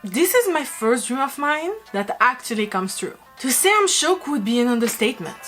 This is my first dream of mine that actually comes true. To say I'm shocked would be an understatement.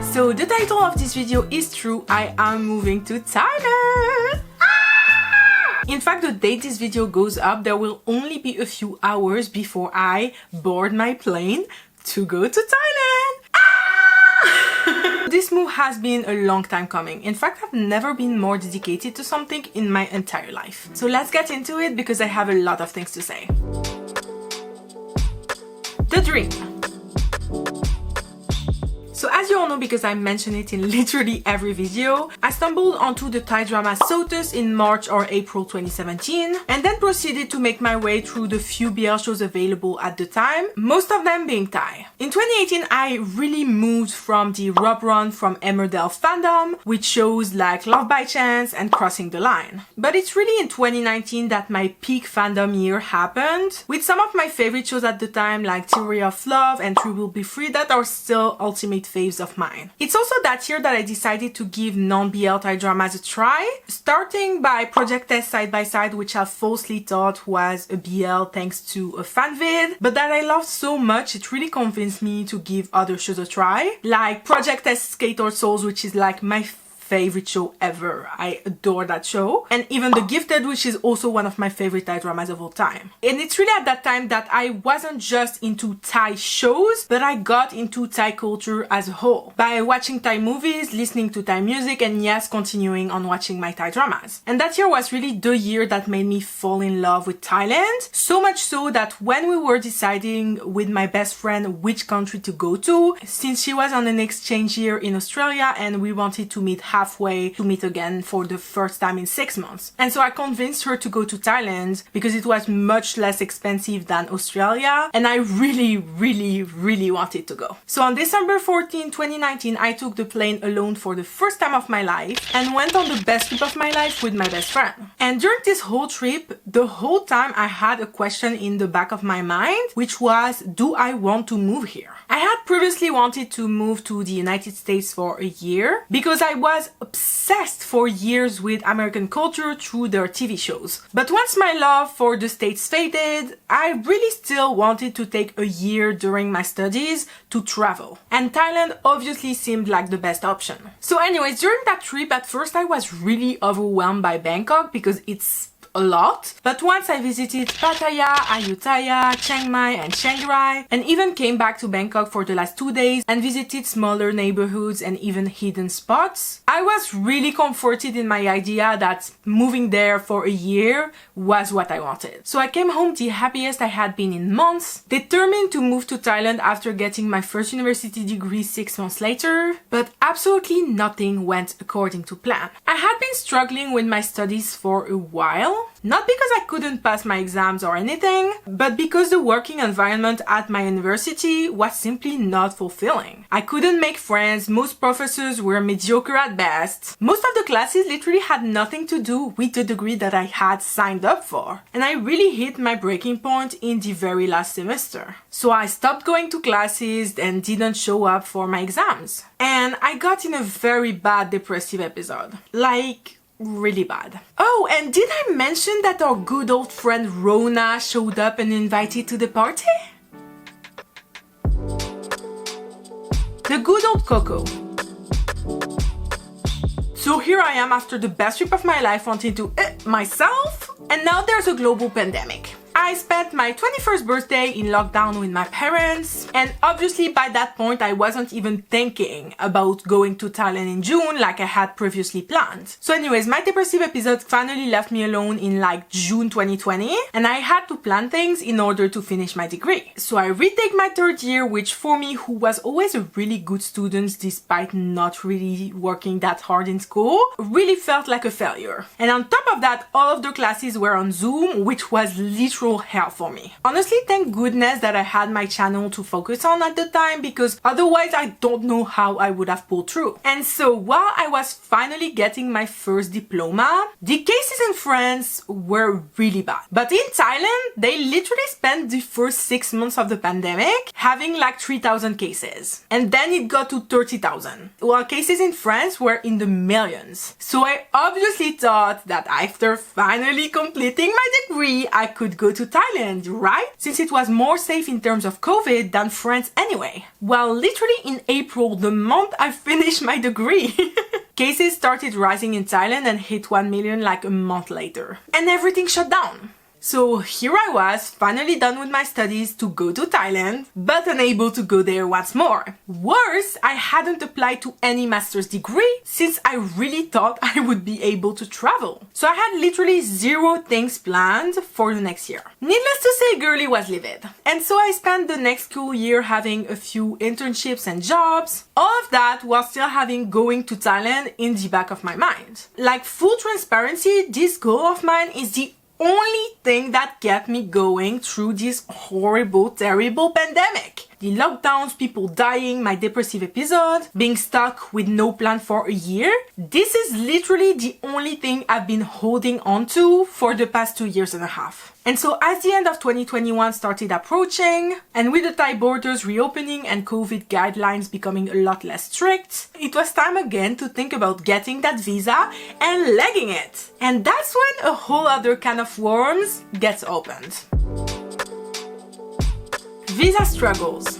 So the title of this video is true, I am moving to Thailand! In fact, the date this video goes up, there will only be a few hours before I board my plane to go to Thailand! This move has been a long time coming. In fact, I've never been more dedicated to something in my entire life. So let's get into it because I have a lot of things to say. The dream. So as you all know, because I mention it in literally every video, I stumbled onto the Thai drama Sotus in March or April 2017 and then proceeded to make my way through the few BL shows available at the time, most of them being Thai. In 2018, I really moved from the rub run from Emmerdale fandom with shows like Love by Chance and Crossing the Line. But it's really in 2019 that my peak fandom year happened, with some of my favorite shows at the time like Theory of Love and True Will Be Free that are still ultimate faves of mine. It's also that year that I decided to give non-BL Thai dramas a try, starting by Project Test Side by Side, which I falsely thought was a BL thanks to a fan vid, but that I loved so much it really convinced me to give other shows a try, like Project Test Skater Souls, which is like my favorite show ever. I adore that show. And even The Gifted, which is also one of my favorite Thai dramas of all time. And it's really at that time that I wasn't just into Thai shows, but I got into Thai culture as a whole by watching Thai movies, listening to Thai music, and yes, continuing on watching my Thai dramas. And that year was really the year that made me fall in love with Thailand. So much so that when we were deciding with my best friend which country to go to, since she was on an exchange year in Australia and we wanted to meet halfway to meet again for the first time in 6 months. And so I convinced her to go to Thailand because it was much less expensive than Australia and I really wanted to go. So on December 14, 2019, I took the plane alone for the first time of my life and went on the best trip of my life with my best friend. And during this whole trip, the whole time I had a question in the back of my mind, which was, do I want to move here? I had previously wanted to move to the United States for a year because I was obsessed for years with American culture through their TV shows. But once my love for the States faded, I really still wanted to take a year during my studies to travel. And Thailand obviously seemed like the best option. So anyways, during that trip, at first I was really overwhelmed by Bangkok because it's a lot. But once I visited Pattaya, Ayutthaya, Chiang Mai and Chiang Rai and even came back to Bangkok for the last 2 days and visited smaller neighborhoods and even hidden spots, I was really comforted in my idea that moving there for a year was what I wanted. So I came home the happiest I had been in months, determined to move to Thailand after getting my first university degree 6 months later, but absolutely nothing went according to plan. I had been struggling with my studies for a while. Not because I couldn't pass my exams or anything, but because the working environment at my university was simply not fulfilling. I couldn't make friends, most professors were mediocre at best. Most of the classes literally had nothing to do with the degree that I had signed up for. And I really hit my breaking point in the very last semester. So I stopped going to classes and didn't show up for my exams. And I got in a very bad depressive episode. Like, really bad. Oh, and did I mention that our good old friend Rona showed up and invited to the party? The good old Coco. So here I am after the best trip of my life wanting to myself, and now there's a global pandemic. I spent my 21st birthday in lockdown with my parents, and obviously by that point I wasn't even thinking about going to Thailand in June like I had previously planned. So anyways, my depressive episode finally left me alone in like June 2020, and I had to plan things in order to finish my degree. So I retake my third year, which for me, who was always a really good student despite not really working that hard in school, really felt like a failure. And on top of that, all of the classes were on Zoom, which was literally literal hell for me. Honestly, thank goodness that I had my channel to focus on at the time, because otherwise I don't know how I would have pulled through. And so while I was finally getting my first diploma, the cases in France were really bad. But in Thailand, they literally spent the first 6 months of the pandemic having like 3,000 cases. And then it got to 30,000. While cases in France were in the millions. So I obviously thought that after finally completing my degree, I could go to Thailand, right? Since it was more safe in terms of COVID than France anyway. Well, literally in April, the month I finished my degree, cases started rising in Thailand and hit 1 million like a month later. And everything shut down. So here I was, finally done with my studies to go to Thailand, but unable to go there once more. Worse, I hadn't applied to any master's degree since I really thought I would be able to travel. So I had literally 0 things planned for the next year. Needless to say, girly was livid. And so I spent the next school year having a few internships and jobs, all of that while still having going to Thailand in the back of my mind. Like, full transparency, this goal of mine is the only thing that kept me going through this horrible, terrible pandemic. The lockdowns, people dying, my depressive episode, being stuck with no plan for a year. This is literally the only thing I've been holding on to for the past 2.5 years. And so as the end of 2021 started approaching, and with the Thai borders reopening and COVID guidelines becoming a lot less strict, it was time again to think about getting that visa and legging it. And that's when a whole other can of worms gets opened. Visa struggles.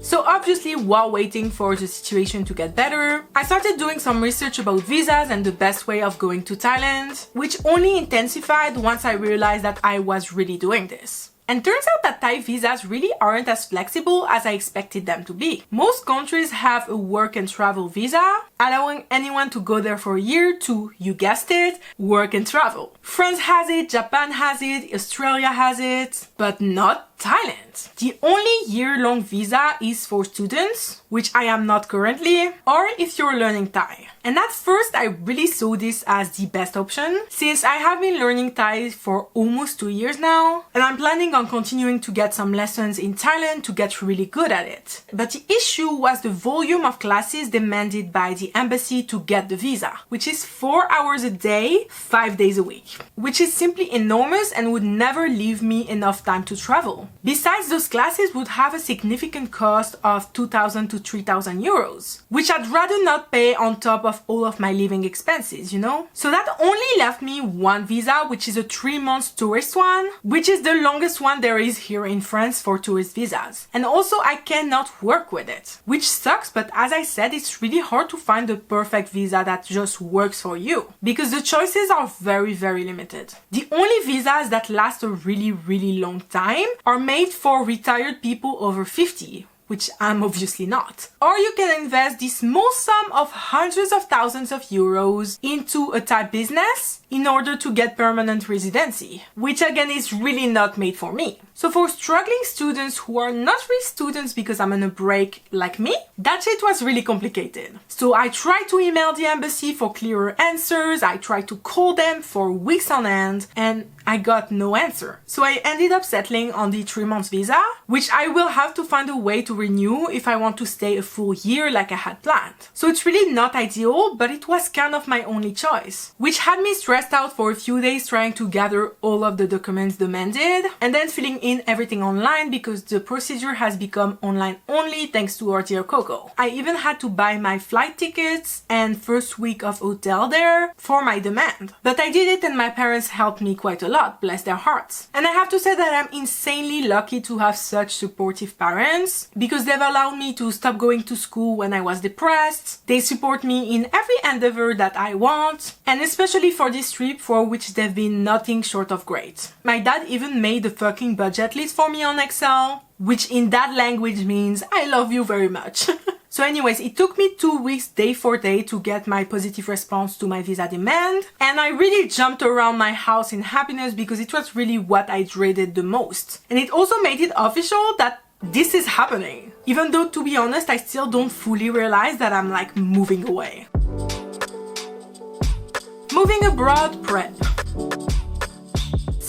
So obviously, while waiting for the situation to get better, I started doing some research about visas and the best way of going to Thailand, which only intensified once I realized that I was really doing this. And turns out that Thai visas really aren't as flexible as I expected them to be. Most countries have a work and travel visa, allowing anyone to go there for a year to, you guessed it, work and travel. France has it, Japan has it, Australia has it, but not Thailand. The only year-long visa is for students, which I am not currently, or if you're learning Thai. And at first, I really saw this as the best option, since I have been learning Thai for almost 2 years now, and I'm planning on continuing to get some lessons in Thailand to get really good at it. But the issue was the volume of classes demanded by the embassy to get the visa, which is 4 hours a day, 5 days a week, which is simply enormous and would never leave me enough time to travel. Besides, those classes would have a significant cost of 2,000 to 3,000 euros, which I'd rather not pay on top of all of my living expenses, you know? So that only left me one visa, which is a 3-month tourist one, which is the longest one there is here in France for tourist visas. And also I cannot work with it, which sucks, but as I said, it's really hard to find the perfect visa that just works for you, because the choices are very, very limited. The only visas that last a really, really long time are made for retired people over 50, which I'm obviously not. Or you can invest the small sum of hundreds of thousands of euros into a Thai business in order to get permanent residency, which again is really not made for me. So for struggling students who are not really students because I'm on a break like me, that shit was really complicated. So I tried to email the embassy for clearer answers, I tried to call them for weeks on end, and I got no answer. So I ended up settling on the 3-month visa, which I will have to find a way to renew if I want to stay a full year like I had planned. So it's really not ideal, but it was kind of my only choice, which had me stressed out for a few days trying to gather all of the documents demanded and then filling in everything online because the procedure has become online only thanks to our dear Coco. I even had to buy my flight tickets and first week of hotel there for my demand. But I did it and my parents helped me quite a lot, bless their hearts. And I have to say that I'm insanely lucky to have such supportive parents because they've allowed me to stop going to school when I was depressed. They support me in every endeavor that I want, and especially for this trip for which they've been nothing short of great. My dad even made a fucking budget list for me on Excel, which in that language means I love you very much. So anyways, it took me 2 weeks day for day to get my positive response to my visa demand, and I really jumped around my house in happiness because it was really what I dreaded the most. And it also made it official that this is happening. Even though, to be honest, I still don't fully realize that I'm like moving away. Moving abroad prep.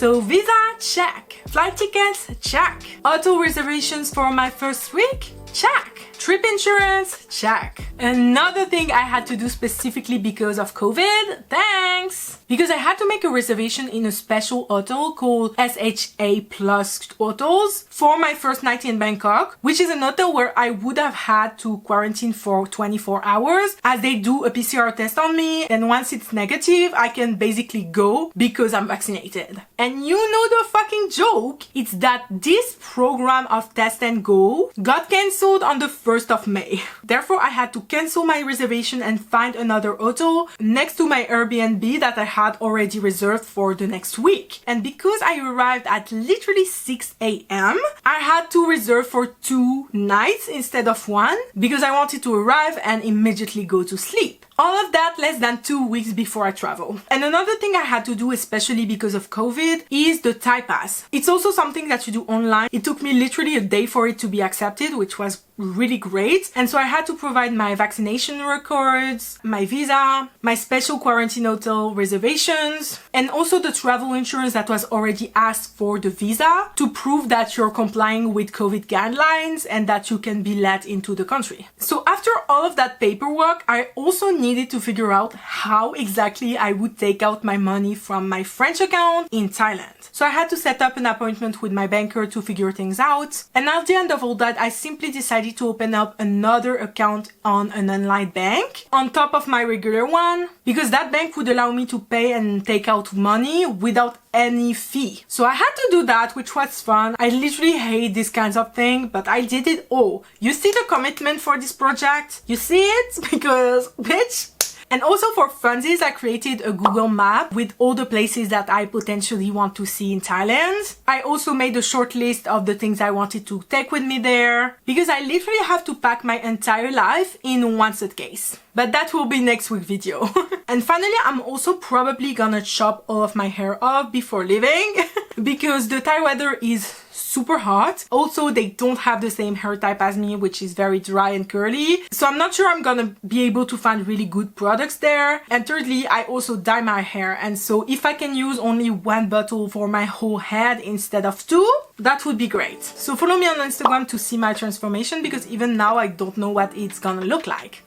So visa, check. Flight tickets, check. Hotel reservations for my first week, check. Trip insurance, check. Another thing I had to do specifically because of COVID, thanks! Because I had to make a reservation in a special hotel called SHA Plus Hotels for my first night in Bangkok, which is an hotel where I would have had to quarantine for 24 hours as they do a PCR test on me, and once it's negative, I can basically go because I'm vaccinated. And you know the fucking joke? It's that this program of test and go got cancelled on the 1st of May. Therefore, I had to cancel my reservation and find another hotel next to my Airbnb that I had already reserved for the next week. And because I arrived at literally 6 a.m., I had to reserve for 2 nights instead of 1 because I wanted to arrive and immediately go to sleep. All of that less than 2 weeks before I travel. And another thing I had to do, especially because of COVID, is the Thai pass. It's also something that you do online. It took me literally a day for it to be accepted, which was really great. And so I had to provide my vaccination records, my visa, my special quarantine hotel reservations, and also the travel insurance that was already asked for the visa to prove that you're complying with COVID guidelines and that you can be let into the country. So after all of that paperwork, I also needed to figure out how exactly I would take out my money from my French account in Thailand. So I had to set up an appointment with my banker to figure things out. And at the end of all that, I simply decided to open up another account on an online bank on top of my regular one, because that bank would allow me to pay and take out money without any fee. So I had to do that, which was fun. I literally hate these kinds of things, but I did it all. You see the commitment for this project? You see it? Because, bitch. And also for funsies, I created a Google map with all the places that I potentially want to see in Thailand. I also made a short list of the things I wanted to take with me there, because I literally have to pack my entire life in one suitcase. But that will be next week's video. And finally, I'm also probably gonna chop all of my hair off before leaving because the Thai weather is super hot. Also, they don't have the same hair type as me, which is very dry and curly. So I'm not sure I'm gonna be able to find really good products there. And thirdly, I also dye my hair. And so if I can use only 1 bottle for my whole head instead of 2, that would be great. So follow me on Instagram to see my transformation, because even now I don't know what it's gonna look like.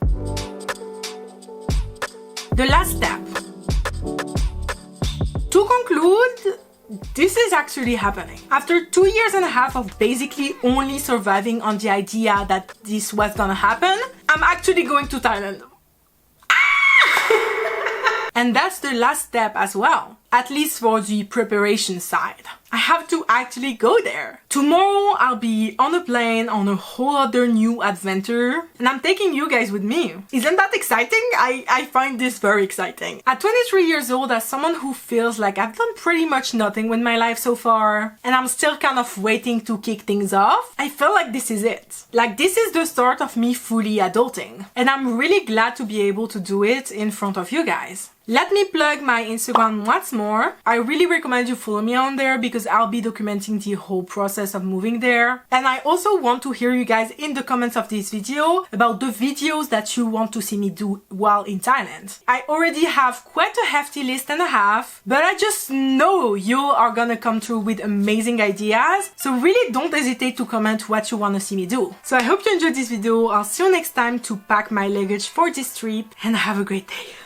The last step. To conclude, this is actually happening. After 2.5 years of basically only surviving on the idea that this was gonna happen, I'm actually going to Thailand. And that's the last step as well, at least for the preparation side. I have to actually go there. Tomorrow I'll be on a plane on a whole other new adventure, and I'm taking you guys with me. Isn't that exciting? I find this very exciting. At 23 years old, as someone who feels like I've done pretty much nothing with my life so far, and I'm still kind of waiting to kick things off, I feel like this is it. Like, this is the start of me fully adulting. And I'm really glad to be able to do it in front of you guys. Let me plug my Instagram once more. I really recommend you follow me on there because I'll be documenting the whole process of moving there. And I also want to hear you guys in the comments of this video about the videos that you want to see me do while in Thailand. I already have quite a hefty list and a half, but I just know you are gonna come through with amazing ideas. So really don't hesitate to comment what you want to see me do. So I hope you enjoyed this video. I'll see you next time to pack my luggage for this trip, and have a great day.